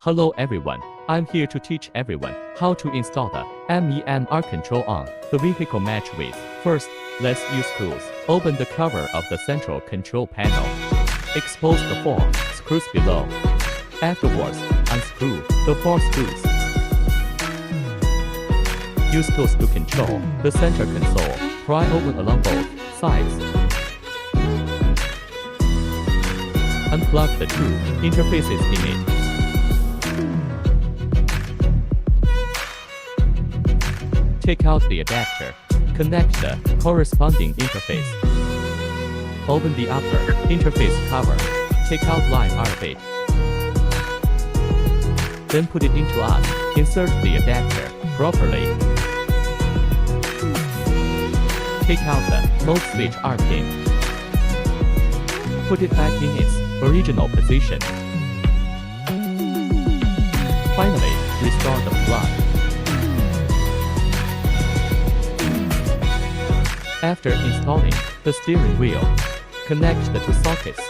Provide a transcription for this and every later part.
Hello everyone, I'm here to teach everyone how to install the M1M2 control on the vehicle match with. First, let's use tools. Open the cover of the central control panel. Expose the 4 screws below. Afterwards, unscrew the 4 screws. Use tools to control the center console. Pry open along both sides. Unplug the 2 interfaces in it. Take out the adapter. Connect the corresponding interface. Open the upper interface cover. Take out line R8. Then put it into us. Insert the adapter properly. Take out the mode switch R pin. Put it back in its original position. Finally, restore the plug. After installing the steering wheel, connect the 2 sockets.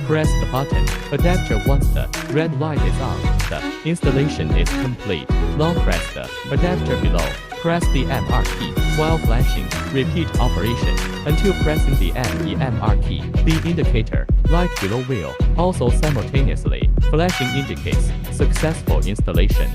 Press the button. Adapter once the red light is on. The installation is complete. Now press the adapter below. Press the MR key while flashing. Repeat operation until pressing the MEMR key. The indicator light below wheel also simultaneously flashing indicates successful installation.